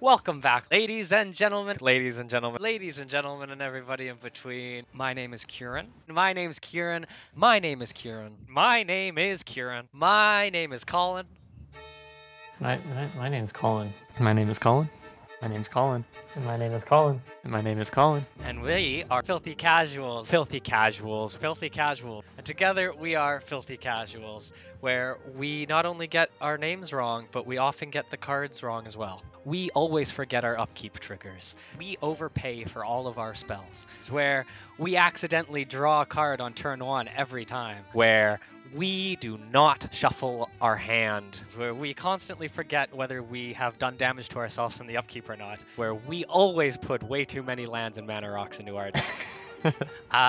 Welcome back, ladies and gentlemen, and everybody in between. My name is Kurin. My name is Colin. My name is Colin. My name's Colin. My name is Colin. My name's Colin. And my name is Colin. And my name is Colin. And we are Filthy Casuals. And together we are Filthy Casuals, where we not only get our names wrong, but we often get the cards wrong as well. We always forget our upkeep triggers. We overpay for all of our spells. It's where we accidentally draw a card on turn 1 every time. Where we do not shuffle our hand. It's where we constantly forget whether we have done damage to ourselves in the upkeep or not. Where we always put way too many lands and mana rocks into our deck.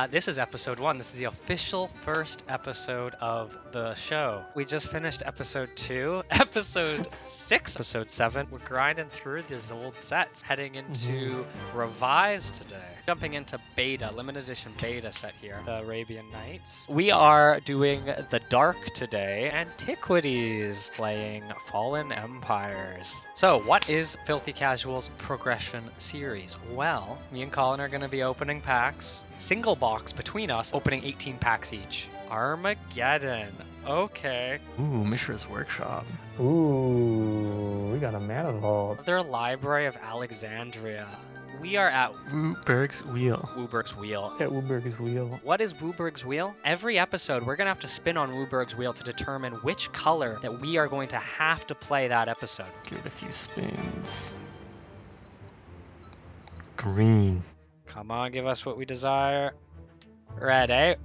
This is episode 1. This is the official first episode of the show. We just finished episode 2, episode 6, episode 7. We're grinding through these old sets, heading into revised today. Jumping into beta, limited edition beta set here, the Arabian Nights. We are doing the Dark today, Antiquities, playing Fallen Empires. So what is Filthy Casuals Progression Series? Well, me and Colin are going to be opening packs. Single box between us, opening 18 packs each. Armageddon. Okay. Ooh, Mishra's Workshop. Ooh, we got a mana vault. Their Library of Alexandria. We are at Wooburg's Wheel. Wooburg's Wheel. At Wooburg's Wheel. What is Wooburg's Wheel? Every episode, we're going to have to spin on Wooburg's Wheel to determine which color that we are going to have to play that episode. Give it a few spins. Green. Come on, give us what we desire. Ready?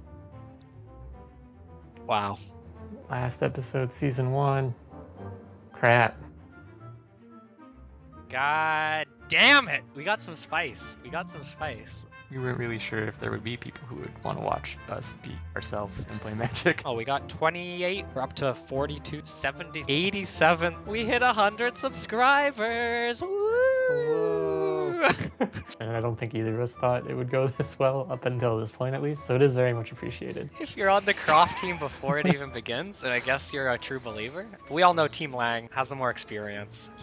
Wow. Last episode, season 1. Crap. God damn it! We got some spice. We weren't really sure if there would be people who would want to watch us beat ourselves and play Magic. Oh, we got 28. We're up to 42, 70, 87. We hit 100 subscribers. Woo! And I don't think either of us thought it would go this well up until this point, at least. So it is very much appreciated. If you're on the Croft team before it even begins, and I guess you're a true believer. We all know Team Lang has the more experience.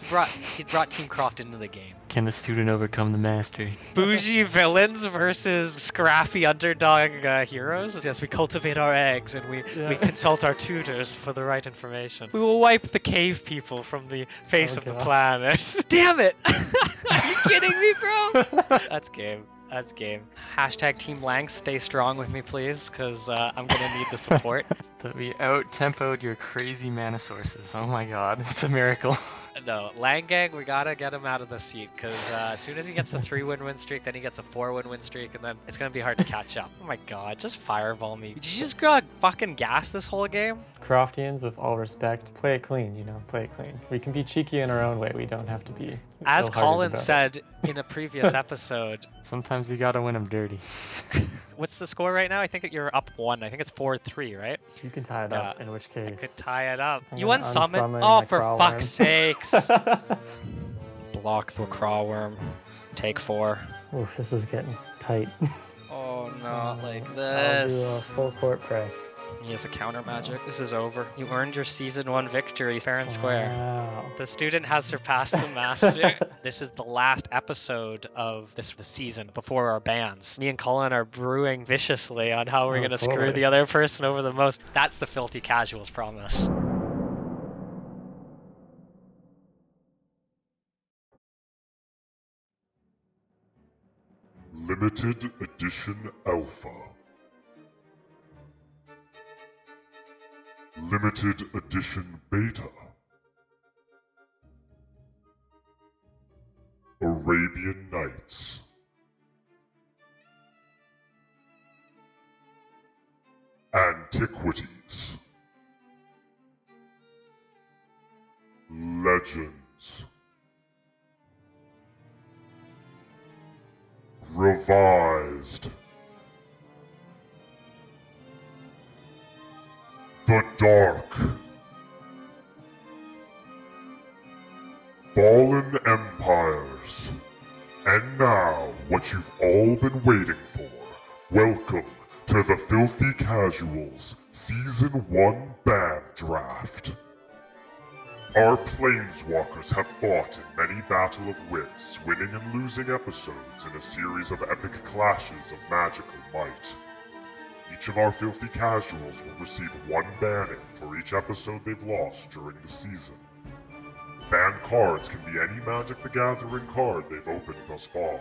He brought Team Croft into the game. Can the student overcome the master? Bougie villains versus scrappy underdog heroes. Yes, we cultivate our eggs and we consult our tutors for the right information. We will wipe the cave people from the face of the planet. Damn it! Are you kidding me, bro? That's game. Hashtag Team Lang, stay strong with me, please, because I'm gonna need the support. That we out-tempoed your crazy mana sources. Oh my god, it's a miracle. No, Lang Gang, we gotta get him out of the seat, because as soon as he gets a 3-win streak, then he gets a 4-win streak, and then it's gonna be hard to catch up. Oh my god, just fireball me. Did you just fucking gas this whole game? Croftians, with all respect, play it clean, play it clean. We can be cheeky in our own way. We don't have to be. As Colin said in a previous episode. Sometimes you gotta win them dirty. What's the score right now? I think that you're up 1. I think it's 4-3, right? So you can tie it up, in which case. I could tie it up. I'm You gonna unsummon? unsummon Oh, my for crawl fuck's sakes. worm. Block the crawl worm. Take 4. Oof, this is getting tight. Oh, not like I'll do a this. full court press. He has a counter magic. This is over. You earned your season 1 victory, fair and square. Wow. The student has surpassed the master. This is the last episode of this season before our bans. Me and Colin are brewing viciously on how we're going to screw the other person over the most. That's the Filthy Casuals promise. Limited Edition Alpha. Limited Edition Beta. Arabian Nights. Antiquities. Legends. Revised. The Dark. Fallen Empires. And now, what you've all been waiting for. Welcome to the Filthy Casuals Season 1 Band Draft. Our Planeswalkers have fought in many battle of wits, winning and losing episodes in a series of epic clashes of magical might. Each of our filthy casuals will receive one banning for each episode they've lost during the season. Banned cards can be any Magic the Gathering card they've opened thus far,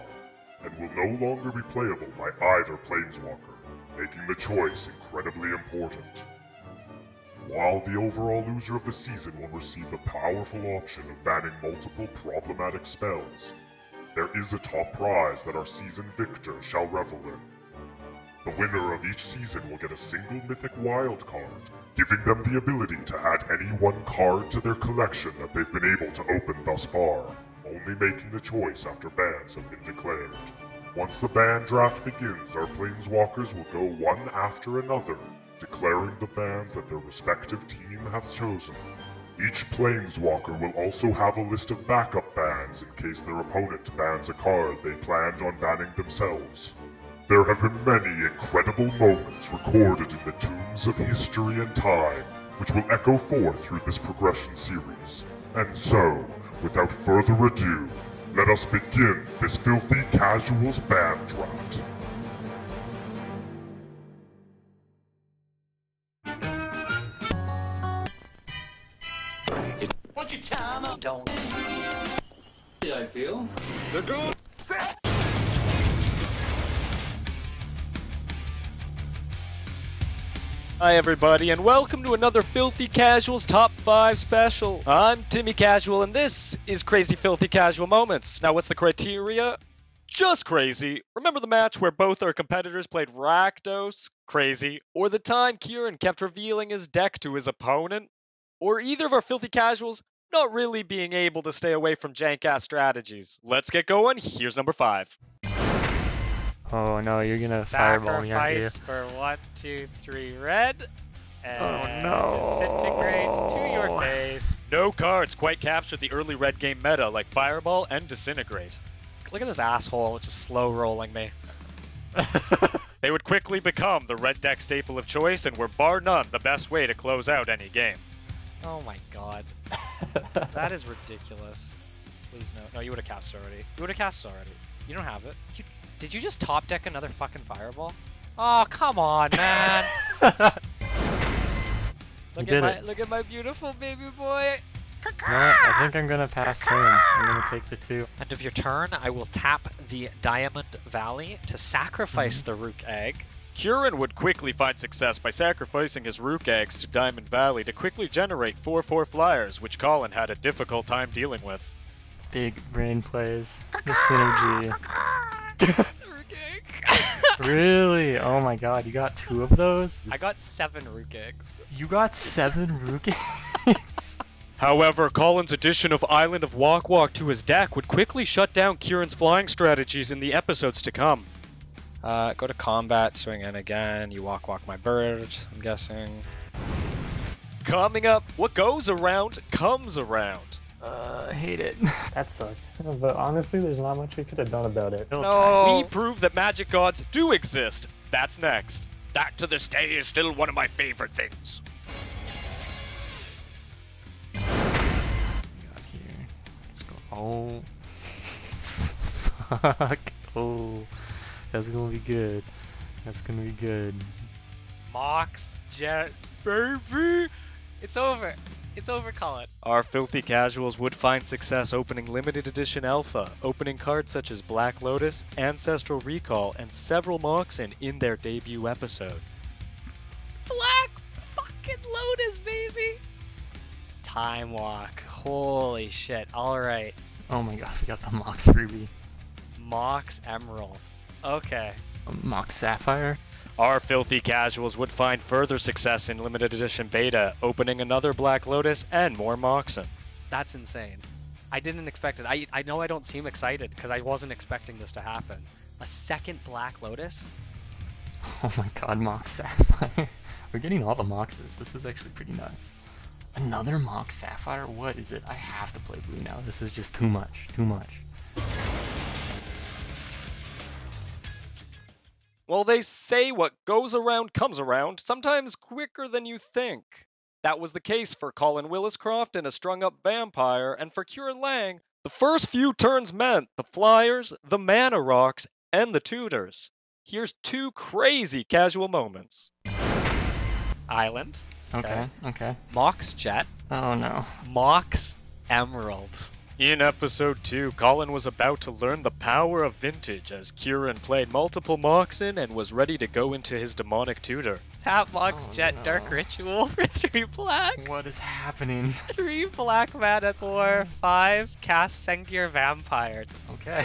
and will no longer be playable by either Planeswalker, making the choice incredibly important. While the overall loser of the season will receive the powerful option of banning multiple problematic spells, there is a top prize that our season victor shall revel in. The winner of each season will get a single mythic wild card, giving them the ability to add any one card to their collection that they've been able to open thus far, only making the choice after bans have been declared. Once the ban draft begins, our Planeswalkers will go one after another, declaring the bans that their respective team have chosen. Each Planeswalker will also have a list of backup bans in case their opponent bans a card they planned on banning themselves. There have been many incredible moments recorded in the tombs of history and time, which will echo forth through this progression series. And so, without further ado, let us begin this filthy casuals ban draft. What's your time? Don't. I feel. Hi everybody, and welcome to another Filthy Casuals Top 5 special. I'm Timmy Casual, and this is Crazy Filthy Casual Moments. Now, what's the criteria? Just crazy. Remember the match where both our competitors played Rakdos? Crazy. Or the time Kurin kept revealing his deck to his opponent? Or either of our Filthy Casuals not really being able to stay away from jank-ass strategies? Let's get going. Here's number 5. Oh no, you're gonna fireball me, aren't you? Sacrifice for 1, 2, 3 red. And no. disintegrate to your face. No cards quite captured the early red game meta like Fireball and Disintegrate. Look at this asshole just slow rolling me. They would quickly become the red deck staple of choice and were bar none the best way to close out any game. Oh my god. That is ridiculous. Please no. No, you would have cast already. You would have cast already. You don't have it. Did you just top deck another fucking fireball? Oh, come on, man. Look at my beautiful baby boy. No, I think I'm gonna pass turn. I'm gonna take the 2. End of your turn, I will tap the Diamond Valley to sacrifice the Rook Egg. Kurin would quickly find success by sacrificing his Rook eggs to Diamond Valley to quickly generate 4/4 flyers, which Colin had a difficult time dealing with. Big brain plays. The synergy. Rook Egg. Really? Oh my god, you got 2 of those? I got 7 Rook Eggs. You got 7 Rook eggs? However, Colin's addition of Island of Walk Walk to his deck would quickly shut down Kurin's flying strategies in the episodes to come. Go to combat, swing in again. You walk my bird, I'm guessing. Coming up, what goes around comes around. I hate it. That sucked. But honestly, there's not much we could have done about it. We prove that magic gods do exist. That's next. That to this day is still one of my favorite things. Got here. Let's go. Oh. Fuck. Oh. That's gonna be good. That's gonna be good. Mox, Jet, baby! It's over. It's over, Colin. Our Filthy Casuals would find success opening limited edition alpha, opening cards such as Black Lotus, Ancestral Recall, and several Moxen in their debut episode. Black fucking Lotus, baby! Time Walk. Holy shit. Alright. Oh my god, we got the Mox Ruby. Mox Emerald. Okay. Mox Sapphire? Our Filthy Casuals would find further success in limited edition beta, opening another Black Lotus and more Moxen. That's insane. I didn't expect it. I know I don't seem excited because I wasn't expecting this to happen. A second Black Lotus? Oh my god, Mox Sapphire. We're getting all the Moxes. This is actually pretty nuts. Another Mox Sapphire? What is it? I have to play blue now. This is just too much. Too much. Well, they say what goes around comes around, sometimes quicker than you think. That was the case for Colin Williscroft and a strung-up vampire, and for Kurin Lang, the first few turns meant the Flyers, the Mana Rocks, and the Tutors. Here's 2 crazy casual moments. Island. Okay. Mox Jet. Oh no. Mox Emerald. In episode 2, Colin was about to learn the power of vintage as Kurin played multiple Moxen and was ready to go into his demonic tutor. Tap Mox Oh, Jet no. Dark Ritual for 3 black. What is happening? 3 black mana for 5. Cast Sengir Vampire. Okay.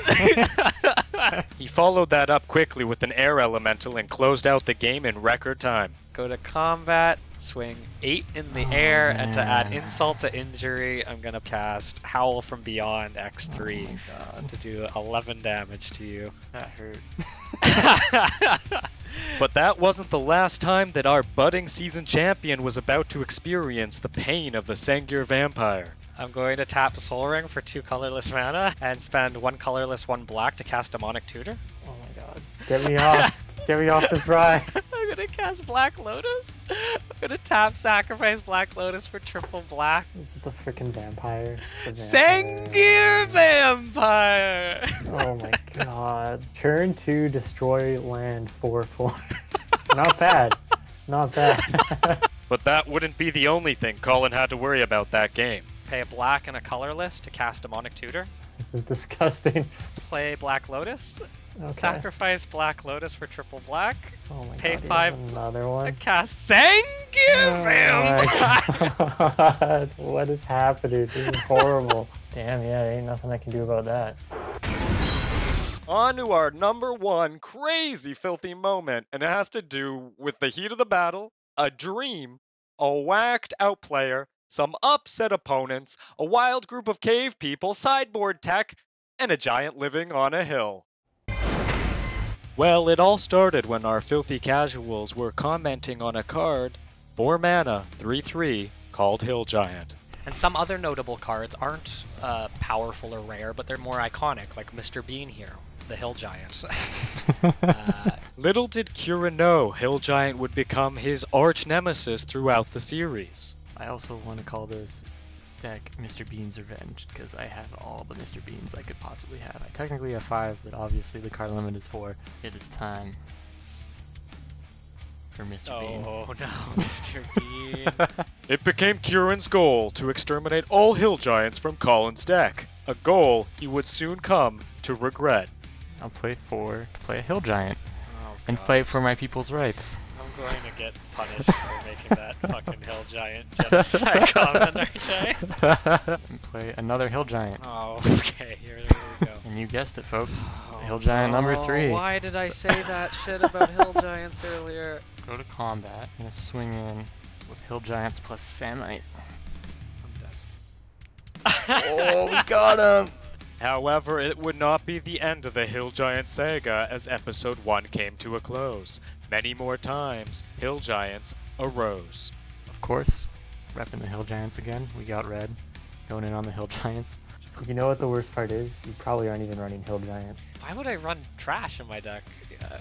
He followed that up quickly with an air elemental and closed out the game in record time. Go to combat, swing 8 in the air, and to add man. insult to injury, I'm gonna cast Howl from Beyond X3 Oh my God. to do 11 damage to you. That hurt. But that wasn't the last time that our budding season champion was about to experience the pain of the Sengir Vampire. I'm going to tap Soul Ring for 2 colorless mana and spend 1 colorless, 1 black to cast Demonic Tutor. Oh my god. Get me off. Get me off this ride. I'm gonna cast Black Lotus. I'm gonna tap Sacrifice Black Lotus for triple black. It's the freaking vampire. It's the Sengir Vampire! Oh my god. Turn 2, destroy land 4/4. Not bad. Not bad. But that wouldn't be the only thing Colin had to worry about that game. Pay a black and a colorless to cast Demonic Tutor. This is disgusting. Play Black Lotus. Okay. Sacrifice Black Lotus for triple black. Oh my pay god. he 5. has Another one. Cast Sengir Vampire! Oh my god. What is happening? This is horrible. Damn, yeah, ain't nothing I can do about that. On to our number 1 crazy filthy moment, and it has to do with the heat of the battle, a dream, a whacked out player, some upset opponents, a wild group of cave people, sideboard tech, and a giant living on a hill. Well, it all started when our filthy casuals were commenting on a card, 4 mana, 3/3, called Hill Giant. And some other notable cards aren't powerful or rare, but they're more iconic, like Mr. Bean here, the Hill Giant. Little did Kurin know Hill Giant would become his arch nemesis throughout the series. I also want to call this deck Mr. Bean's Revenge, because I have all the Mr. Beans I could possibly have. I technically have 5, but obviously the card limit is 4. It is time for Mr. Bean. Oh no, Mr. Bean. It became Kurin's goal to exterminate all Hill Giants from Colin's deck, a goal he would soon come to regret. I'll play 4 to play a Hill Giant Oh, and God. fight for my people's rights. I'm going to get punished for making that fucking Hill Giant genocide comment, aren't I? And play another Hill Giant. Oh, okay, here we go. And you guessed it, folks. Hill Giant number 3. Why did I say that shit about Hill Giants earlier? Go to combat. I'm gonna swing in with Hill Giants plus Samite. I'm done. Oh, we got him! However, it would not be the end of the Hill Giant saga as episode 1 came to a close. Many more times, Hill Giants arose. Of course, repping the Hill Giants again. We got red. Going in on the Hill Giants. You know what the worst part is? You probably aren't even running Hill Giants. Why would I run trash in my deck?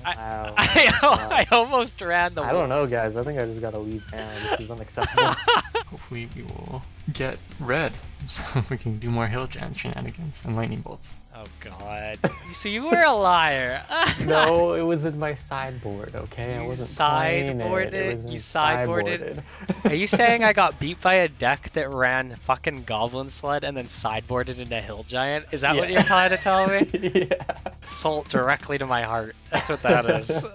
Wow. I almost ran the. I don't know, guys. I think I just gotta leave now. This is unacceptable. Hopefully we will get red so we can do more Hill Giant shenanigans and lightning bolts. Oh god. So you were a liar. No, it was in my sideboard, okay? I You wasn't playing sideboarded? it. It was in You sideboarded? sideboarded. Are you saying I got beat by a deck that ran fucking Goblin Sled and then sideboarded into Hill Giant? Is that what Yeah. you're trying to tell me? Yeah. Salt directly to my heart. That's what that is.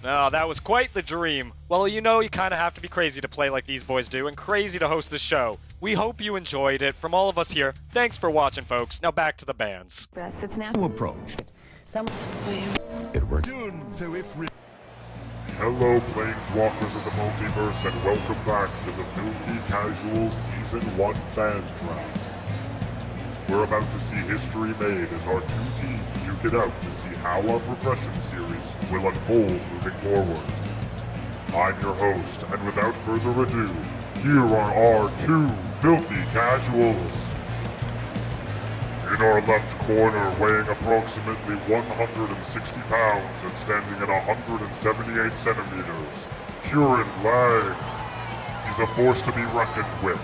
Oh, that was quite the dream. Well, you know, you kind of have to be crazy to play like these boys do, and crazy to host the show. We hope you enjoyed it. From all of us here, thanks for watching, folks. Now back to the bands. It's now approach. some It worked. Hello, Planeswalkers of the Multiverse, and welcome back to the Filthy Casuals Season 1 Band Draft. We're about to see history made as our 2 teams duke it out to see how our Progression Series will unfold moving forward. I'm your host, and without further ado, here are our 2 Filthy Casuals. In our left corner, weighing approximately 160 pounds and standing at 178 centimeters, Kurin Lang. He's a force to be reckoned with.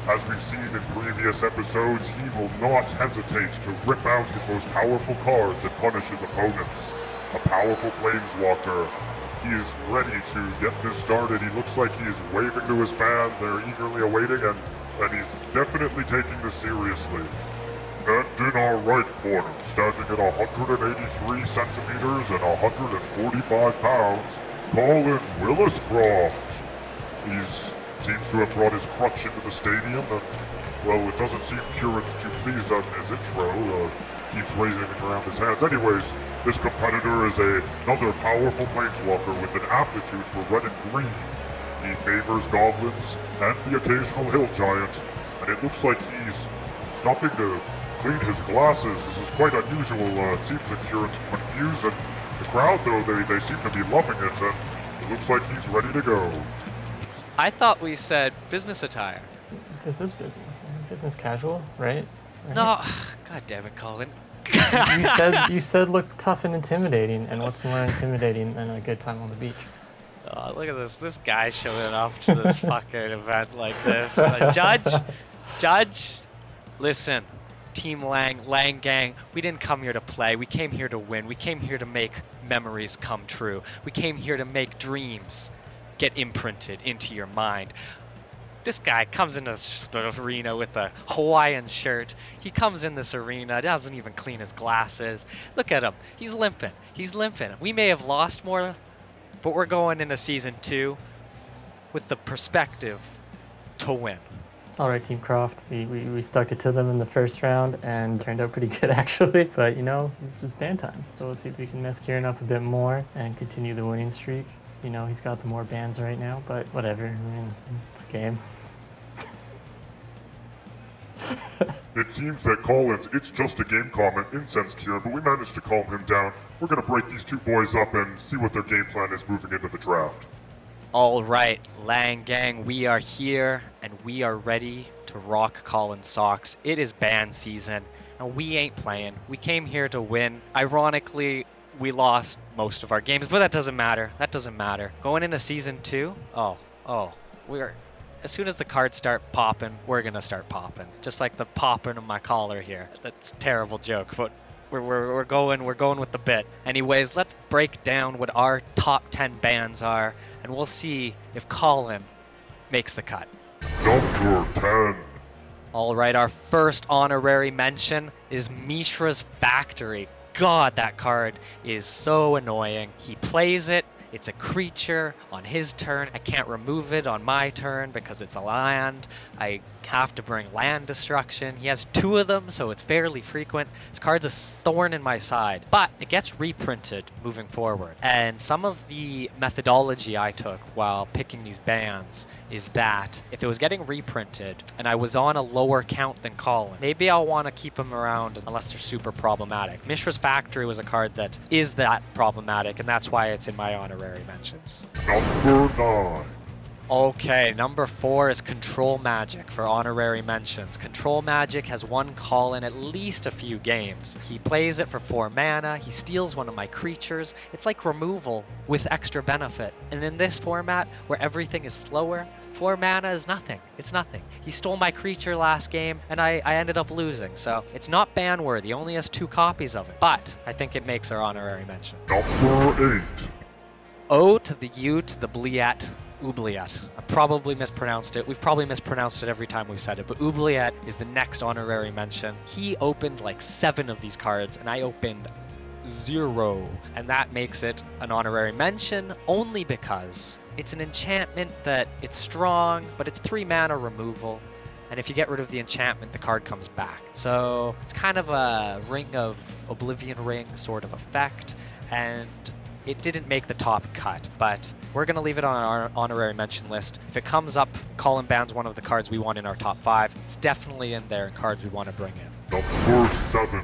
As we've seen in previous episodes, he will not hesitate to rip out his most powerful cards and punish his opponents. A powerful Planeswalker. He is ready to get this started. He looks like he is waving to his fans. They're eagerly awaiting, and he's definitely taking this seriously. And in our right corner, standing at 183 centimeters and 145 pounds, Colin Williscroft. He seems to have brought his crutch into the stadium, and, well, it doesn't seem Kurin's too pleased on his intro. Keeps raising it around his hands. Anyways, this competitor is another powerful Planeswalker with an aptitude for red and green. He favors goblins and the occasional hill giant, and it looks like he's stopping to clean his glasses. This is quite unusual. It seems that Kurin's confused, and the crowd, though, they seem to be loving it, and it looks like he's ready to go. I thought we said business attire. This is business, man. Business casual, right? No, god damn it, Colin. You said look tough and intimidating, and what's more intimidating than a good time on the beach? Oh, look at this guy showing up to this fucking event like this. Judge, listen, Team Lang Gang, we didn't come here to play. We came here to win. We came here to make memories come true. We came here to make dreams get imprinted into your mind. This guy comes into the arena with a Hawaiian shirt. He comes in this arena, doesn't even clean his glasses. Look at him. He's limping. We may have lost more, but we're going into Season 2 with the perspective to win. All right, Team Croft. We stuck it to them in the first round and turned out pretty good, actually. But, you know, this was ban time. So let's see if we can mess Kurin up a bit more and continue the winning streak. You know, he's got the more bans right now, but whatever. I mean, it's a game. It seems that Colin's "it's just a game" comment incensed Kurin, but we managed to calm him down. We're gonna break these two boys up and see what their game plan is moving into the draft. All right, Lang Gang, we are here and we are ready to rock Colin's socks. It is ban season and we ain't playing. We came here to win. Ironically, we lost most of our games, but that doesn't matter. Going into Season 2, as soon as the cards start popping, we're gonna start popping. Just like the popping of my collar here. That's a terrible joke, but we're going with the bit. Anyways, let's break down what our top 10 bans are, and we'll see if Colin makes the cut. Number 10. All right, our first honorary mention is Mishra's Factory. God, that card is so annoying. He plays it. It's a creature on his turn. I can't remove it on my turn because it's a land. I have to bring land destruction. He has 2 of them, so it's fairly frequent. This card's a thorn in my side, but it gets reprinted moving forward. And some of the methodology I took while picking these bans is that if it was getting reprinted and I was on a lower count than Colin, maybe I'll want to keep him around unless they're super problematic. Mishra's Factory was a card that is that problematic, and that's why it's in my honorary mentions. Number 9. Okay, number 4 is Control Magic for honorary mentions. Control Magic has won Colin at least a few games. He plays it for 4 mana, he steals one of my creatures. It's like removal with extra benefit. And in this format, where everything is slower, 4 mana is nothing. It's nothing. He stole my creature last game, and I ended up losing. So it's not ban worthy, only has 2 copies of it. But I think it makes our honorary mention. Number 8. O to the U to the Bliat. Oubliette. I probably mispronounced it. We've probably mispronounced it every time we've said it, but Oubliette is the next honorary mention. He opened like 7 of these cards, and I opened 0. And that makes it an honorary mention only because it's an enchantment that it's strong, but it's 3 mana removal. And if you get rid of the enchantment, the card comes back. So it's kind of a Ring of Oblivion Ring sort of effect, and it didn't make the top cut, but we're going to leave it on our honorary mention list. If it comes up, Colin bans one of the cards we want in our top 5. It's definitely in there in cards we want to bring in. Number 7.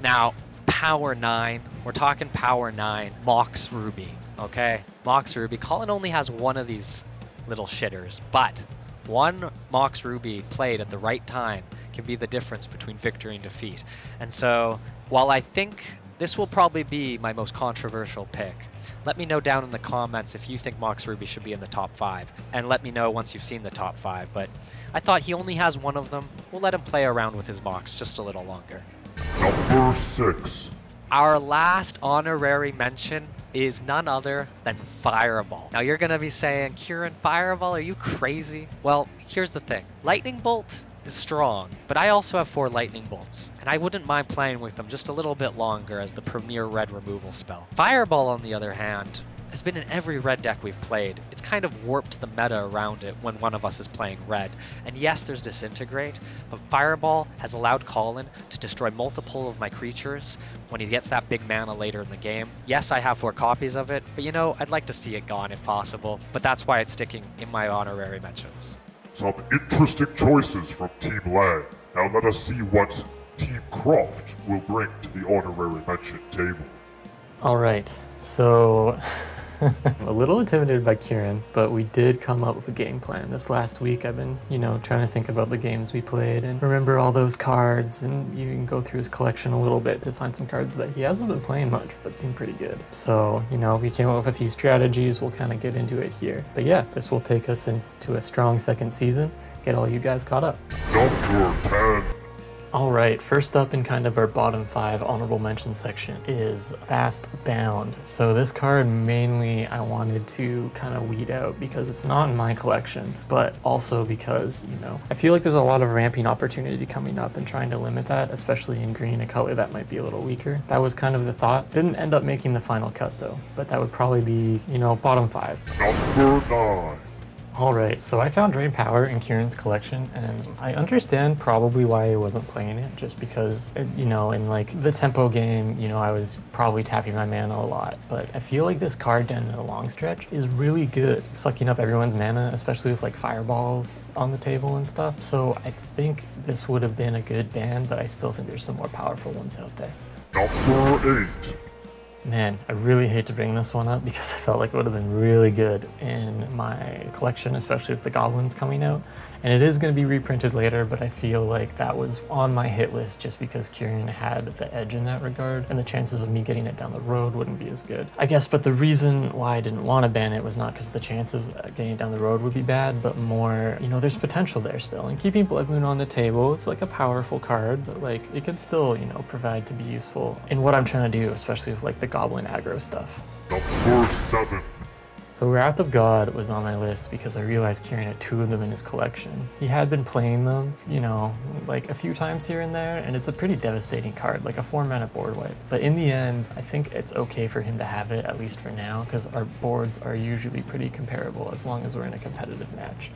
Now, Power 9. We're talking Power 9. Mox Ruby, okay? Mox Ruby. Colin only has 1 of these little shitters, but 1 Mox Ruby played at the right time can be the difference between victory and defeat. And so, while I think This will probably be my most controversial pick. Let me know down in the comments if you think Mox Ruby should be in the top 5, and let me know once you've seen the top 5, but I thought he only has one of them. We'll let him play around with his Mox just a little longer. Number 6. Our last honorary mention is none other than Fireball. Now you're gonna be saying, Kurin, Fireball, are you crazy? Well, here's the thing. Lightning Bolt is strong, but I also have 4 Lightning Bolts, and I wouldn't mind playing with them just a little bit longer as the premier red removal spell. Fireball, on the other hand, has been in every red deck we've played. It's kind of warped the meta around it when one of us is playing red. And yes, there's Disintegrate, but Fireball has allowed Colin to destroy multiple of my creatures when he gets that big mana later in the game. Yes, I have 4 copies of it, but you know, I'd like to see it gone if possible, but that's why it's sticking in my honorary mentions. Some interesting choices from Team Lang. Now let us see what Team Croft will bring to the honorary mention table. All right, so a little intimidated by Kurin, but we did come up with a game plan. This last week I've been, trying to think about the games we played and remember all those cards, and you can go through his collection a little bit to find some cards that he hasn't been playing much but seem pretty good. So, we came up with a few strategies. We'll kind of get into it here. But yeah, this will take us into a strong second season, get all you guys caught up. Number 10. All right, first up in kind of our bottom 5 honorable mention section is Fast Bound. So this card mainly I wanted to kind of weed out because it's not in my collection, but also because, I feel like there's a lot of ramping opportunity coming up and trying to limit that, especially in green, a color that might be a little weaker. That was kind of the thought. Didn't end up making the final cut though, but that would probably be, bottom 5. Number 9. Alright, so I found Drain Power in Kurin's collection, and I understand probably why he wasn't playing it, just because, in like the tempo game, I was probably tapping my mana a lot, but I feel like this card down in the long stretch is really good, sucking up everyone's mana, especially with like fireballs on the table and stuff, so I think this would have been a good ban, but I still think there's some more powerful ones out there. Number 8. Man, I really hate to bring this one up because I felt like it would have been really good in my collection, especially with the goblins coming out. And it is going to be reprinted later, but I feel like that was on my hit list just because Kurin had the edge in that regard, and the chances of me getting it down the road wouldn't be as good. I guess, but the reason why I didn't want to ban it was not because the chances of getting it down the road would be bad, but more, there's potential there still. And keeping Blood Moon on the table, it's like a powerful card, but like it could still, provide to be useful in what I'm trying to do, especially with like the goblin aggro stuff. Number 7. So Wrath of God was on my list because I realized Kurin had 2 of them in his collection. He had been playing them, like a few times here and there, and it's a pretty devastating card, like a 4-mana board wipe. But in the end, I think it's okay for him to have it, at least for now, because our boards are usually pretty comparable as long as we're in a competitive match.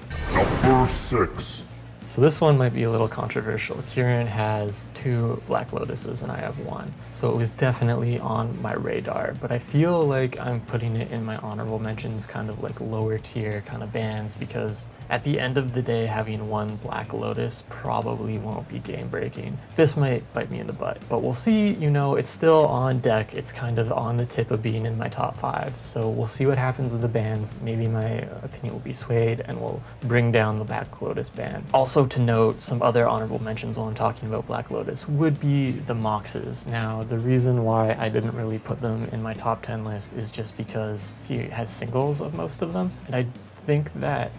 Number 6. So this one might be a little controversial. Kurin has 2 Black Lotuses and I have 1. So it was definitely on my radar, but I feel like I'm putting it in my honorable mentions, kind of like lower tier kind of bans, because at the end of the day, having 1 Black Lotus probably won't be game breaking. This might bite me in the butt, but we'll see. It's still on deck. It's kind of on the tip of being in my top 5. So we'll see what happens with the bans. Maybe my opinion will be swayed and we'll bring down the Black Lotus ban. Also to note, some other honorable mentions while I'm talking about Black Lotus would be the Moxes. Now, the reason why I didn't really put them in my top 10 list is just because he has singles of most of them, and I think that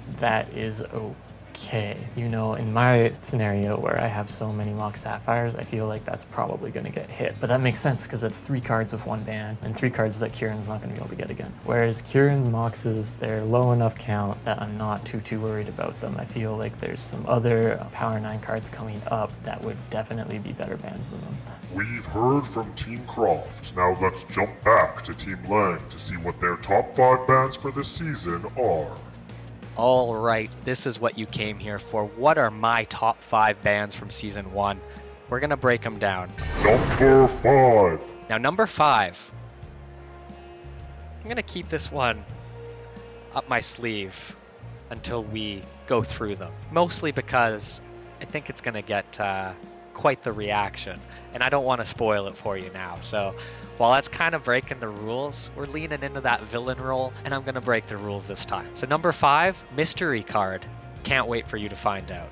is okay. In my scenario where I have so many Mox Sapphires, I feel like that's probably going to get hit. But that makes sense because it's 3 cards with 1 ban and 3 cards that Kurin's not going to be able to get again. Whereas Kurin's Moxes, they're low enough count that I'm not too worried about them. I feel like there's some other Power 9 cards coming up that would definitely be better bans than them. We've heard from Team Croft. Now let's jump back to Team Lang to see what their top 5 bans for this season are. All right, this is what you came here for. What are my top 5 bans from Season 1? We're going to break them down. Number 5. Now, number 5. I'm going to keep this one up my sleeve until we go through them. Mostly because I think it's going to get quite the reaction, and I don't want to spoil it for you now. So while that's kind of breaking the rules, we're leaning into that villain role, and I'm going to break the rules this time. So number 5, mystery card. Can't wait for you to find out.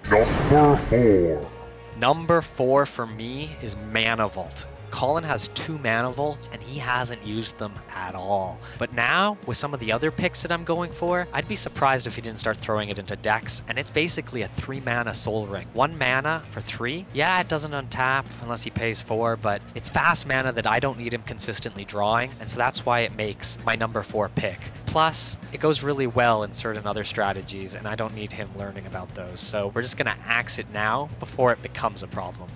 Number 4. Number 4 for me is Mana Vault. Colin has 2 mana vaults and he hasn't used them at all. But now, with some of the other picks that I'm going for, I'd be surprised if he didn't start throwing it into decks, and it's basically a 3 mana Soul Ring. 1 mana for 3? Yeah, it doesn't untap unless he pays 4, but it's fast mana that I don't need him consistently drawing, and so that's why it makes my number 4 pick. Plus, it goes really well in certain other strategies, and I don't need him learning about those, so we're just gonna axe it now before it becomes a problem.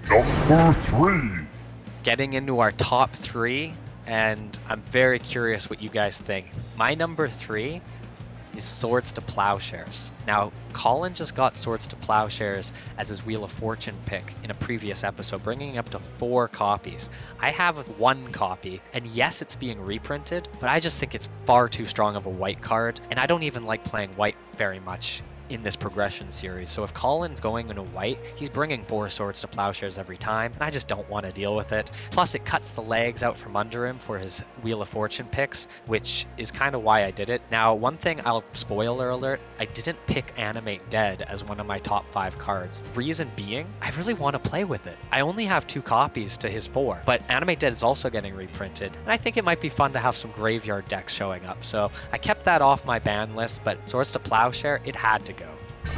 Number 3. Getting into our top 3, and I'm very curious what you guys think. My number 3 is Swords to Plowshares. Now, Colin just got Swords to Plowshares as his Wheel of Fortune pick in a previous episode, bringing up to 4 copies. I have 1 copy, and yes, it's being reprinted, but I just think it's far too strong of a white card, and I don't even like playing white very much in this progression series. So if Colin's going into white, he's bringing 4 Swords to Plowshares every time, and I just don't want to deal with it. Plus, it cuts the legs out from under him for his Wheel of Fortune picks, which is kind of why I did it. Now, one thing, I'll spoiler alert, I didn't pick Animate Dead as one of my top 5 cards. Reason being, I really want to play with it. I only have 2 copies to his 4, but Animate Dead is also getting reprinted, and I think it might be fun to have some graveyard decks showing up. So I kept that off my ban list, but Swords to Plowshare, it had to go.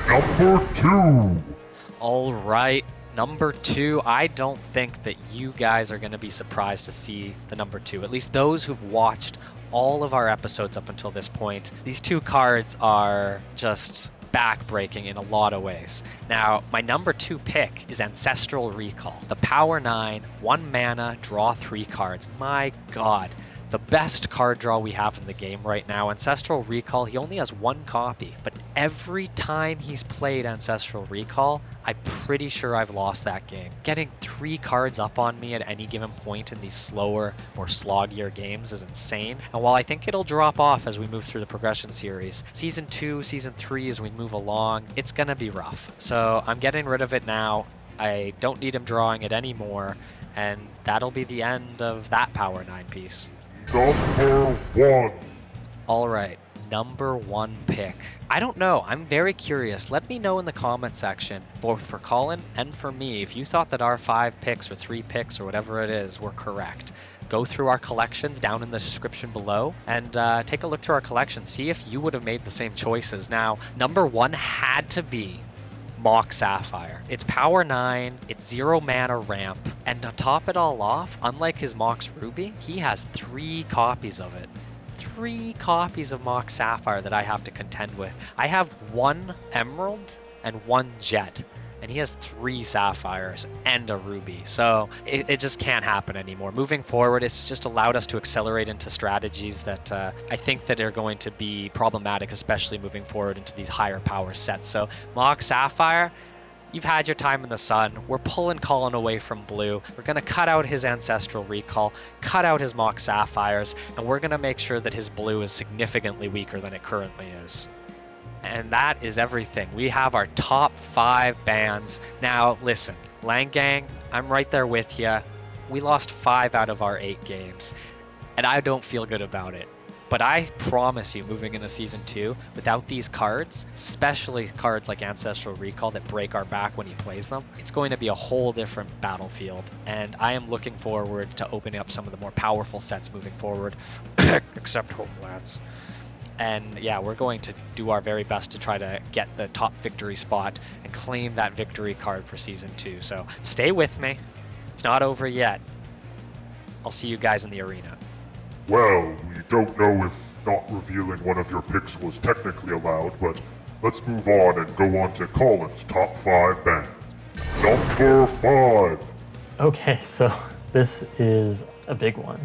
Number 2. All right, number 2. I don't think that you guys are going to be surprised to see the number 2, at least those who've watched all of our episodes up until this point. These 2 cards are just back-breaking in a lot of ways. Now, my number 2 pick is Ancestral Recall. The Power 9, 1 mana, draw 3 cards. My god. The best card draw we have in the game right now. Ancestral Recall, he only has 1 copy, but every time he's played Ancestral Recall, I'm pretty sure I've lost that game. Getting 3 cards up on me at any given point in these slower, more sloggier games is insane. And while I think it'll drop off as we move through the progression series, Season 2, Season 3, as we move along, it's gonna be rough. So I'm getting rid of it now. I don't need him drawing it anymore, and that'll be the end of that Power 9 piece. Number 1. All right, number 1 pick. I don't know. I'm very curious. Let me know in the comment section, both for Colin and for me, if you thought that our 5 picks or 3 picks or whatever it is were correct. Go through our collections down in the description below and take a look through our collection. See if you would have made the same choices. Now, number 1 had to be Mock Sapphire. It's Power 9, it's 0 mana ramp, and to top it all off, unlike his Mox Ruby, he has 3 copies of it. 3 copies of Mock Sapphire that I have to contend with. I have 1 Emerald and 1 Jet, and he has 3 Sapphires and a Ruby. So it just can't happen anymore. Moving forward, it's just allowed us to accelerate into strategies that I think that are going to be problematic, especially moving forward into these higher power sets. So Mock Sapphire, you've had your time in the sun. We're pulling Colin away from blue. We're going to cut out his Ancestral Recall, cut out his Mock Sapphires, and we're going to make sure that his blue is significantly weaker than it currently is. And that is everything. We have our top 5 bans. Now, listen, Lang Gang, I'm right there with you. We lost 5 out of our 8 games, and I don't feel good about it. But I promise you, moving into Season 2, without these cards, especially cards like Ancestral Recall that break our back when he plays them, it's going to be a whole different battlefield. And I am looking forward to opening up some of the more powerful sets moving forward, except Homelands. And yeah, we're going to do our very best to try to get the top victory spot and claim that victory card for Season 2. So stay with me. It's not over yet. I'll see you guys in the arena. Well, we don't know if not revealing one of your picks was technically allowed, but let's move on and go on to Colin's top 5 bans. Number 5. Okay, so this is a big one.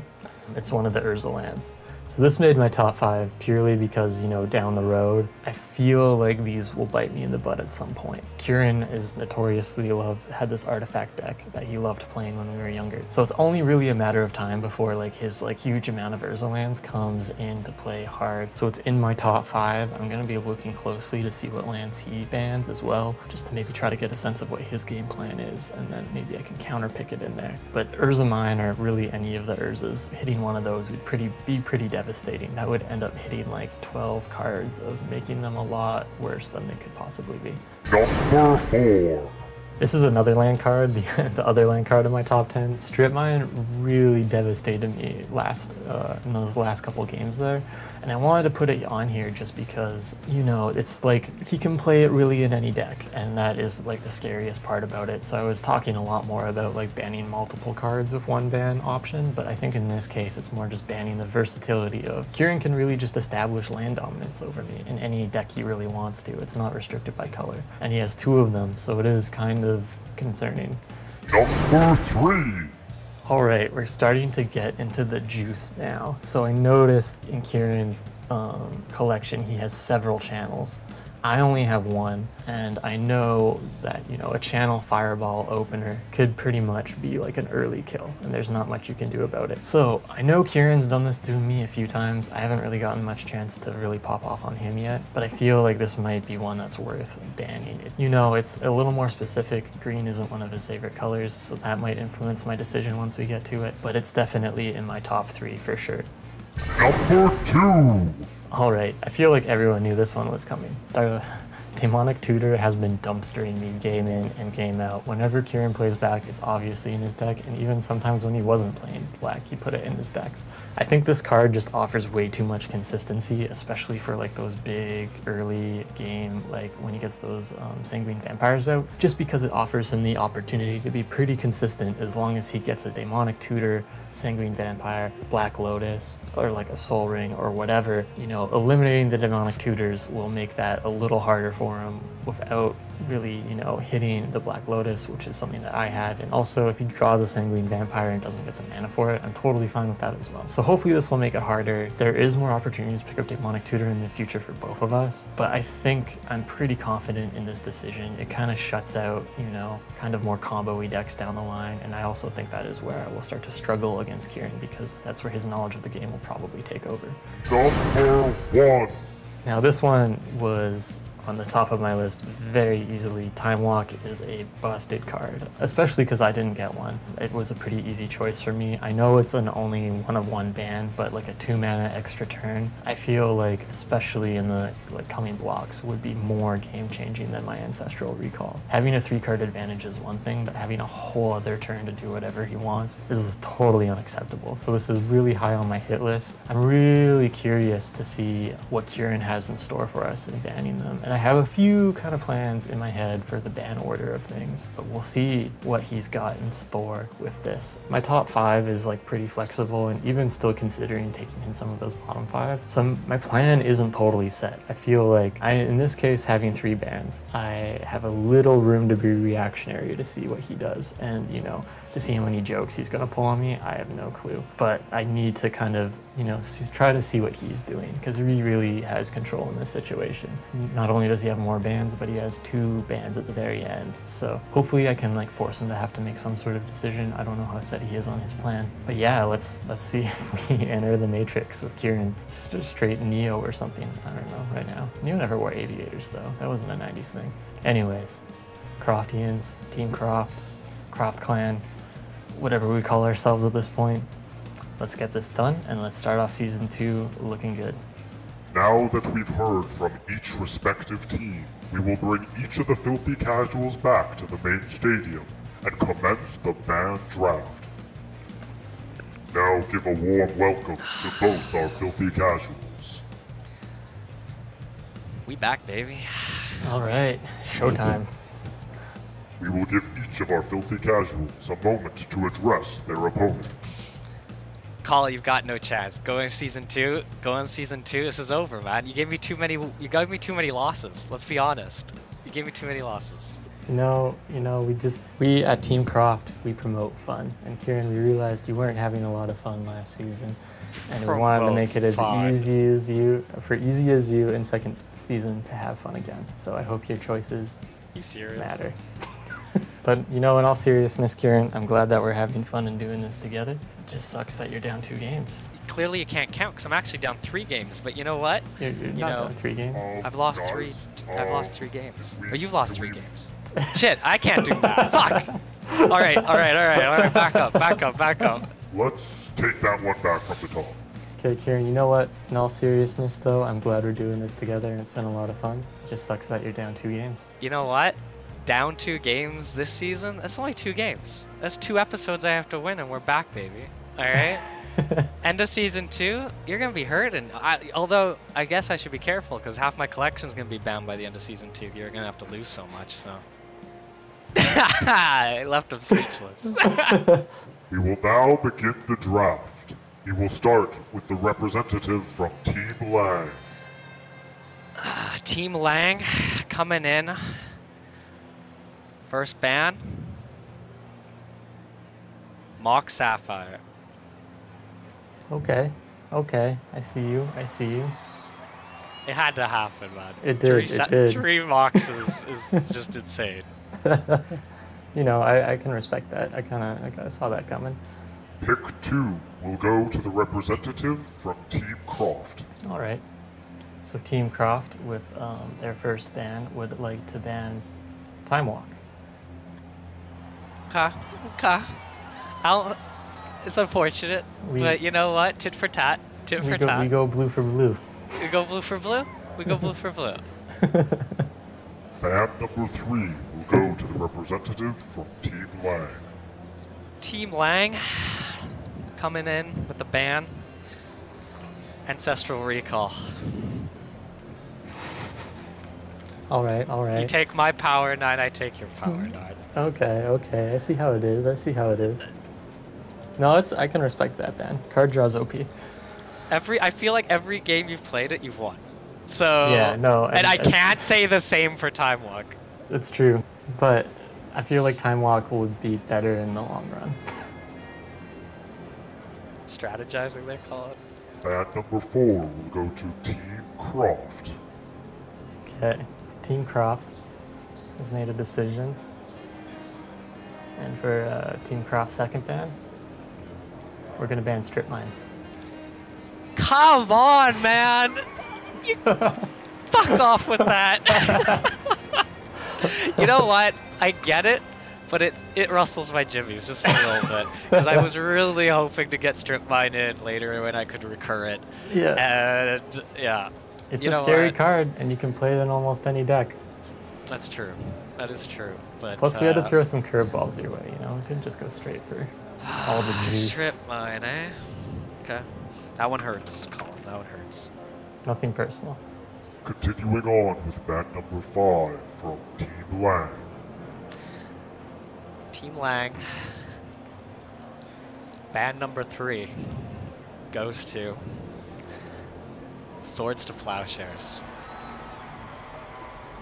It's one of the Urza lands. So this made my top 5 purely because, you know, down the road, I feel like these will bite me in the butt at some point. Kurin is notoriously had this artifact deck that he loved playing when we were younger. So it's only really a matter of time before like his like huge amount of Urza lands comes into play hard. So it's in my top 5. I'm gonna be looking closely to see what lands he bans as well, just to maybe try to get a sense of what his game plan is, and then maybe I can counter pick it in there. But Urza Mine, or really any of the Urzas, hitting one of those would be pretty devastating. That would end up hitting like 12 cards of making them a lot worse than they could possibly be. Number 4. This is another land card, the other land card in my top 10. Strip Mine really devastated me in those last couple games there. And I wanted to put it on here just because, you know, it's like he can play it really in any deck. And that is like the scariest part about it. So I was talking a lot more about like banning multiple cards with one ban option. But I think in this case, it's more just banning the versatility of Kurin can really just establish land dominance over me in any deck he really wants to. It's not restricted by color. And he has 2 of them, so it is kind of concerning. Number 3. Alright, we're starting to get into the juice now. So I noticed in Kurin's collection he has several channels. I only have one, and I know that, you know, a channel fireball opener could pretty much be like an early kill, and there's not much you can do about it. So I know Kurin's done this to me a few times. I haven't really gotten much chance to really pop off on him yet, but I feel like this might be one that's worth banning. You know, it's a little more specific. Green isn't one of his favorite colors, so that might influence my decision once we get to it, but it's definitely in my top 3 for sure. Number 2. Alright, I feel like everyone knew this one was coming. Demonic Tutor has been dumpstering me game in and game out. Whenever Kurin plays back, it's obviously in his deck, and even sometimes when he wasn't playing black, he put it in his decks. I think this card just offers way too much consistency, especially for like those big early game, like when he gets those Sanguine Vampires out, just because it offers him the opportunity to be pretty consistent as long as he gets a Demonic Tutor, Sanguine Vampire, Black Lotus, or like a Soul Ring or whatever. You know, eliminating the Demonic Tutors will make that a little harder for him without really, you know, hitting the Black Lotus, which is something that I have. And also, if he draws a Sanguine Vampire and doesn't get the mana for it, I'm totally fine with that as well. So hopefully this will make it harder. There is more opportunities to pick up Demonic Tutor in the future for both of us, but I think I'm pretty confident in this decision. It kind of shuts out, you know, kind of more combo-y decks down the line, and I also think that is where I will start to struggle against Kurin, because that's where his knowledge of the game will probably take over. Number 1. Now this one was on the top of my list very easily. Time Walk is a busted card, especially because I didn't get one. It was a pretty easy choice for me. I know it's an only 1-of-1 ban, but like a 2-mana extra turn, I feel like, especially in the like coming blocks, would be more game-changing than my Ancestral Recall. Having a 3-card advantage is one thing, but having a whole other turn to do whatever he wants is totally unacceptable. So this is really high on my hit list. I'm really curious to see what Kurin has in store for us in banning them, and I have a few kind of plans in my head for the ban order of things, but we'll see what he's got in store with this. My top 5 is like pretty flexible, and even still considering taking in some of those bottom 5. So my plan isn't totally set. I feel like in this case, having 3 bans, I have a little room to be reactionary to see what he does, and you know, to see how many jokes he's gonna pull on me, I have no clue. But I need to kind of, you know, try to see what he's doing, because he really has control in this situation. Not only does he have more bans, but he has 2 bans at the very end. So hopefully I can like force him to have to make some sort of decision. I don't know how set he is on his plan. But yeah, let's see if we enter the Matrix with Kurin. Straight Neo or something. I don't know right now. Neo never wore aviators though. That wasn't a 90s thing. Anyways, Croftians, Team Croft, Croft Clan, whatever we call ourselves at this point. Let's get this done, and let's start off Season 2 looking good. Now that we've heard from each respective team, we will bring each of the Filthy Casuals back to the main stadium and commence the band draft. Now give a warm welcome to both our Filthy Casuals. We back, baby. Alright, showtime. We will give each of our Filthy Casuals a moment to address their opponent. Colin, you've got no chance. Go in season 2. This is over, man. You gave me too many losses. Let's be honest. You gave me too many losses. No, you know, we at Team Croft, we promote fun. And Kurin, we realized you weren't having a lot of fun last season. And we wanted to make it as easy as you in second season to have fun again. So I hope your choices matter. But, you know, in all seriousness, Kurin, I'm glad that we're having fun and doing this together. It just sucks that you're down 2 games. Clearly you can't count, because I'm actually down 3 games. But you know what? You're not down 3 games. I've lost 3 games. Oh, you've lost 3 games. Shit, I can't do that. Fuck! Alright, back up. Let's take that one back from the top. Okay, Kurin, you know what? In all seriousness, though, I'm glad we're doing this together, and it's been a lot of fun. It just sucks that you're down 2 games. You know what? down 2 games this season. That's only 2 games. That's 2 episodes I have to win, and we're back, baby. All right. End of season 2, you're gonna be hurting. Although I guess I should be careful because half my collection's gonna be banned by the end of season 2. You're gonna have to lose so much. So I left him speechless. We will now begin the draft. We will start with the representative from Team Lang. Team Lang coming in. First ban. Mock Sapphire. Okay. Okay. I see you. I see you. It had to happen, man. It did. It did. 3 mocks is just insane. You know, I can respect that. I kind of saw that coming. Pick 2 will go to the representative from Team Croft. All right. So Team Croft, with their first ban, would like to ban Time Walk. Okay. It's unfortunate, but you know what? Tit for tat. Tit for tat. We go blue for blue. We go blue for blue? We go blue for blue. Ban number 3 will go to the representative from Team Lang. Team Lang coming in with the ban. Ancestral Recall. All right, all right. You take my power 9, I take your power 9. Okay, okay. I see how it is. I see how it is. No, I can respect that ban. Card draws OP. I feel like every game you've played it, you've won. So yeah, no, and I can't say the same for Time Walk. It's true, but I feel like Time Walk would be better in the long run. Strategizing, they call it. Ban number 4 will go to Team Croft. Okay, Team Croft has made a decision. And for Team Croft's second ban, we're gonna ban Strip Mine. Come on, man! You fuck off with that. You know what? I get it, but it rustles my jimmies just a little bit because I was really hoping to get Strip Mine in later when I could recur it. Yeah. And yeah. It's a scary card, and you can play it in almost any deck. That's true. That is true. But plus, we had to throw some curveballs your way. You know, we couldn't just go straight for all the juice. Strip Mine, eh? Okay. That one hurts, Colin. That one hurts. Nothing personal. Continuing on with ban number 5 from Team Lang. Team Lang. Ban number 3 goes to Swords to Plowshares.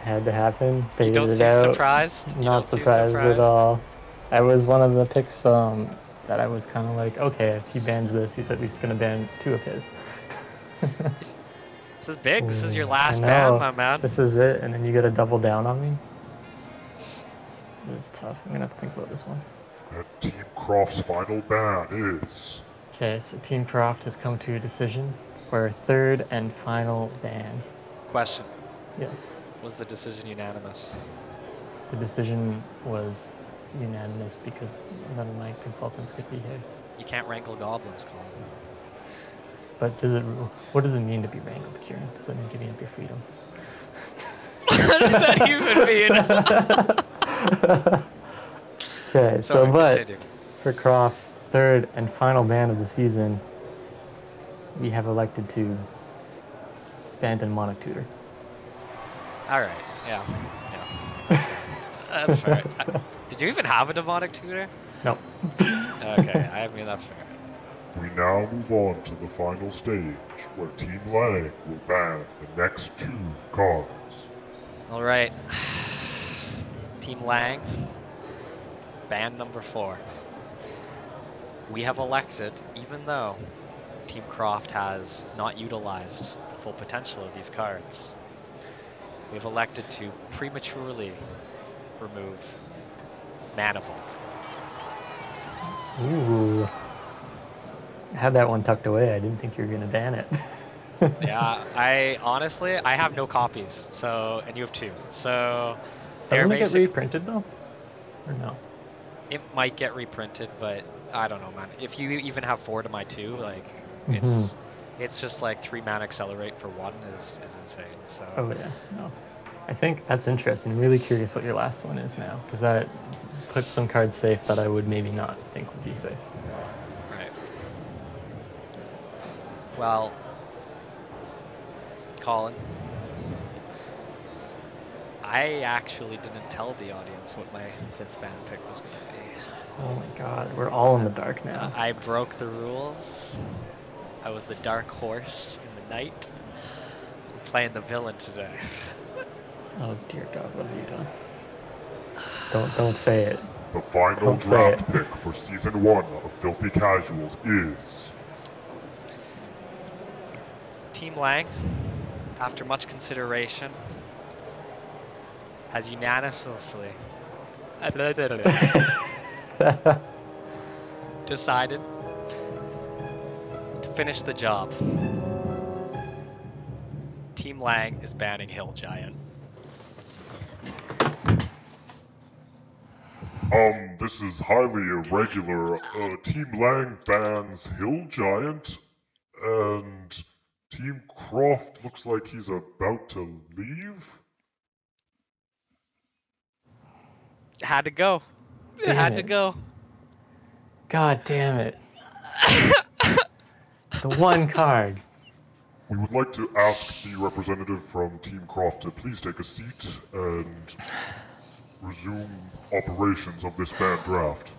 Had to happen. You Figured don't it seem out. surprised? Not surprised at all. I was one of the picks that I was kind of like, okay, if he bans this, he's at least going to ban 2 of his. This is big. This is your last I know. ban, my man. This is it, and then you got to double down on me. This is tough. I'm going to have to think about this one. And Team Croft's final ban is... Okay, so Team Croft has come to a decision for a third and final ban. Question. Yes. Was the decision unanimous? The decision was unanimous because none of my consultants could be here. You can't wrangle goblins, Colin. But what does it mean to be wrangled, Kieran? Does that mean giving up your freedom? What does that even mean? Okay, so continue. for Croft's third and final ban of the season, we have elected to abandon Monarch Tutor. All right. Yeah. That's fair. Did you even have a demonic tutor? No. Okay. I mean, that's fair. We now move on to the final stage, where Team Lang will ban the next 2 cards. All right. Team Lang. Ban number 4. We have elected, even though Team Croft has not utilized the full potential of these cards, we have elected to prematurely remove Mana Vault. Ooh. I had that one tucked away. I didn't think you were going to ban it. Yeah, I have no copies, so, and you have 2. So Doesn't it get reprinted though? Or no? It might get reprinted, but I don't know, man. If you even have 4 to my 2, like it's just like 3 mana accelerate for 1 is insane. So oh yeah, no. I think that's interesting. I'm really curious what your last one is now, because that puts some cards safe that I would maybe not think would be safe. Right. Well, Colin, I actually didn't tell the audience what my 5th band pick was going to be. Oh my god, we're all in the dark now. I broke the rules. I was the dark horse in the night. I'm playing the villain today. Oh dear god, what have you done? Don't say it. The final Don't say draft pick for Season 1 of Filthy Casuals is... Team Lang, after much consideration, has unanimously decided to finish the job. Team Lang is banning Hill Giant. This is highly irregular. Team Lang bans Hill Giant, and Team Croft looks like he's about to leave? It had to go. It Damn had to it. go. God damn it. The one card. We would like to ask the representative from Team Croft to please take a seat and resume operations of this band draft.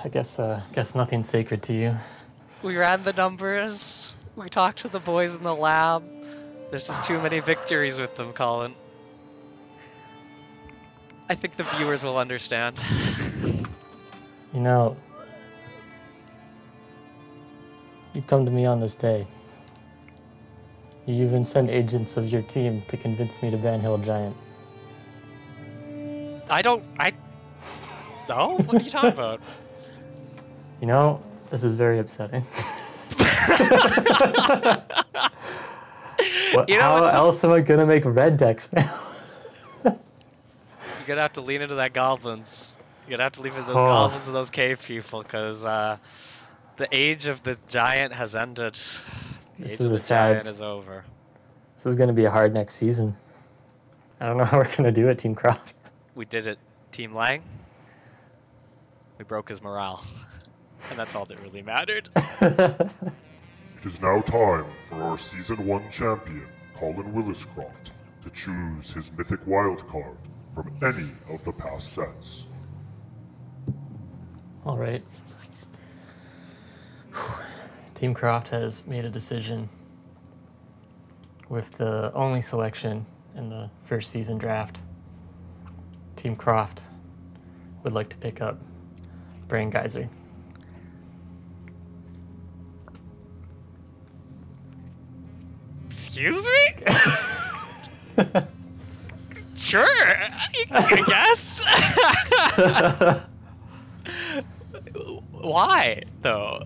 I guess nothing's sacred to you. We ran the numbers. We talked to the boys in the lab. There's just too many victories with them, Colin. I think the viewers will understand. You know, you come to me on this day. You even send agents of your team to convince me to ban Hill Giant. No? What are you talking about? You know, this is very upsetting. How else am I gonna make red decks now? You're gonna have to lean into that goblins. You're gonna have to lean into those goblins and those cave people, because the age of the giant has ended. The age of the giant is over. This is gonna be a hard next season. I don't know how we're gonna do it, Team Croft. We did it, Team Lang. We broke his morale. And that's all that really mattered. It is now time for our Season 1 champion, Colin Williscroft, to choose his mythic wildcard from any of the past sets. Alright. Team Croft has made a decision with the only selection in the first season draft. Team Croft would like to pick up Brain Geyser. Excuse me? Sure, I guess. Why, though?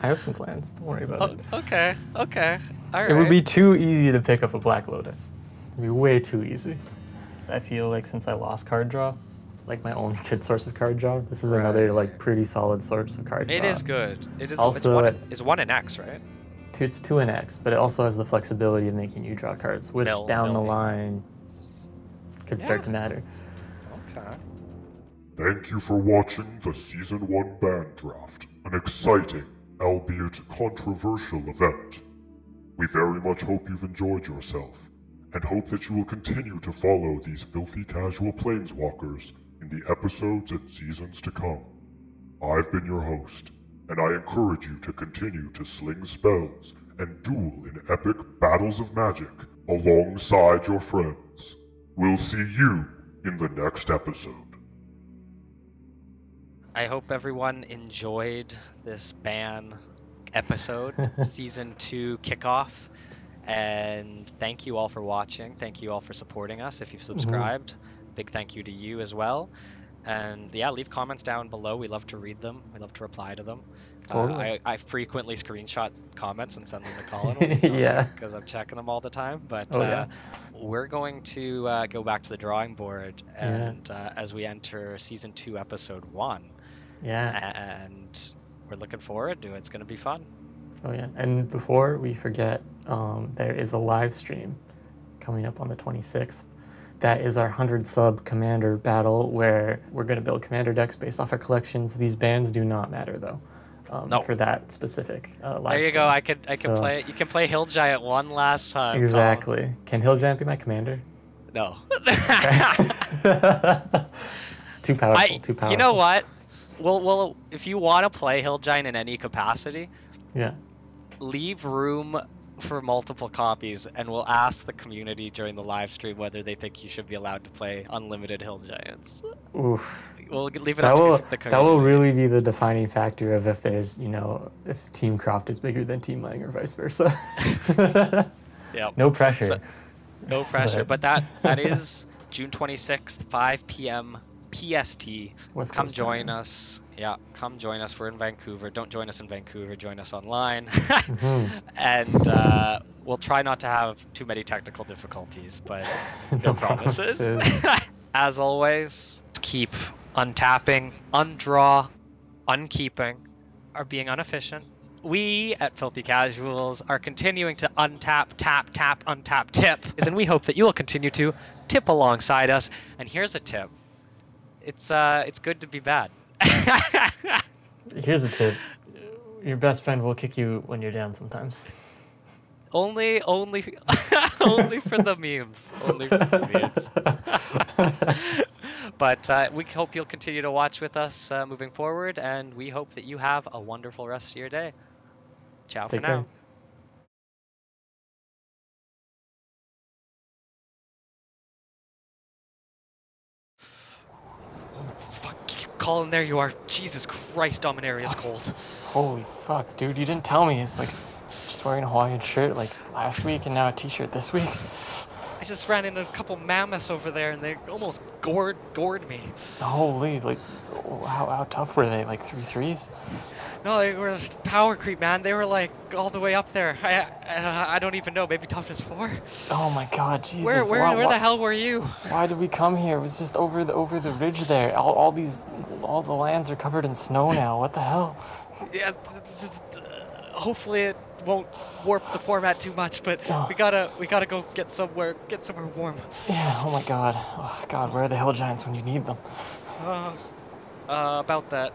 I have some plans, don't worry about it. Okay, alright. It would be too easy to pick up a Black Lotus. It'd be way too easy. I feel like since I lost card draw, like my only good source of card draw, this is another like pretty solid source of card draw. It is good. It is also, it's one in X, right? It's 2 in X, but it also has the flexibility of making you draw cards, which down the line could start to matter. Okay. Thank you for watching the Season 1 band draft, an exciting, albeit controversial event. We very much hope you've enjoyed yourself, and hope that you will continue to follow these filthy casual planeswalkers in the episodes and seasons to come. I've been your host, and I encourage you to continue to sling spells and duel in epic battles of magic alongside your friends. We'll see you in the next episode. I hope everyone enjoyed this ban episode, Season 2 kickoff. And thank you all for watching. Thank you all for supporting us. If you've subscribed, big thank you to you as well. And yeah, leave comments down below. We love to read them. We love to reply to them. Totally. I frequently screenshot comments and send them to Colin yeah, because I'm checking them all the time. But yeah. we're going to go back to the drawing board and as we enter Season 2, Episode 1. Yeah. And we're looking forward to it. It's going to be fun. Oh yeah, and before we forget, there is a live stream coming up on the 26th. That is our 100 sub commander battle, where we're going to build commander decks based off our collections. These bans do not matter though, No. for that specific live There you stream. go. I can So- play. You can play Hill Giant one last time. Exactly. Can Hill Giant be my commander? No. Too powerful. Too powerful. You know what? Well, if you want to play Hill Giant in any capacity, Yeah. leave room for multiple copies, and we'll ask the community during the live stream whether they think you should be allowed to play unlimited Hill Giants. Oof. We'll leave it That up will to the community. that will really be the defining factor of if there's, if Team Croft is bigger than Team Lang or vice versa. Yep. No pressure. So- no pressure, but that is June 26th, 5 p.m. PST. West Come Coast join time. us. Yeah, come join us. We're in Vancouver. Don't join us in Vancouver. Join us online. Mhm. And we'll try not to have too many technical difficulties, but no promises. As always, keep untapping, undraw, unkeeping, or being inefficient. We at Filthy Casuals are continuing to untap, tap, tap, untap, tip. And we hope that you will continue to tip alongside us. And here's a tip. It's good to be bad. Here's a tip. Your best friend will kick you when you're down sometimes. only only for the memes. Only for the memes. But we hope you'll continue to watch with us moving forward, and we hope that you have a wonderful rest of your day. Ciao Take for care. now. Fuck, Colin, there you are. Jesus Christ, Dominaria's cold. Holy fuck, dude, you didn't tell me. It's like just wearing a Hawaiian shirt like last week and now a t-shirt this week. I just ran into a couple mammoths over there, and they almost gored me. Holy, like, how tough were they? Like 3-3s? No, they were power creep, man. They were like all the way up there. I don't even know. Maybe toughness 4. Oh my god, Jesus. Where the hell were you? Why did we come here? It was just over the ridge there. All the lands are covered in snow now. What the hell? Yeah, hopefully it won't warp the format too much, but Oh. we gotta go get somewhere warm. Yeah, oh my god. Oh god, where are the Hill Giants when you need them? About that.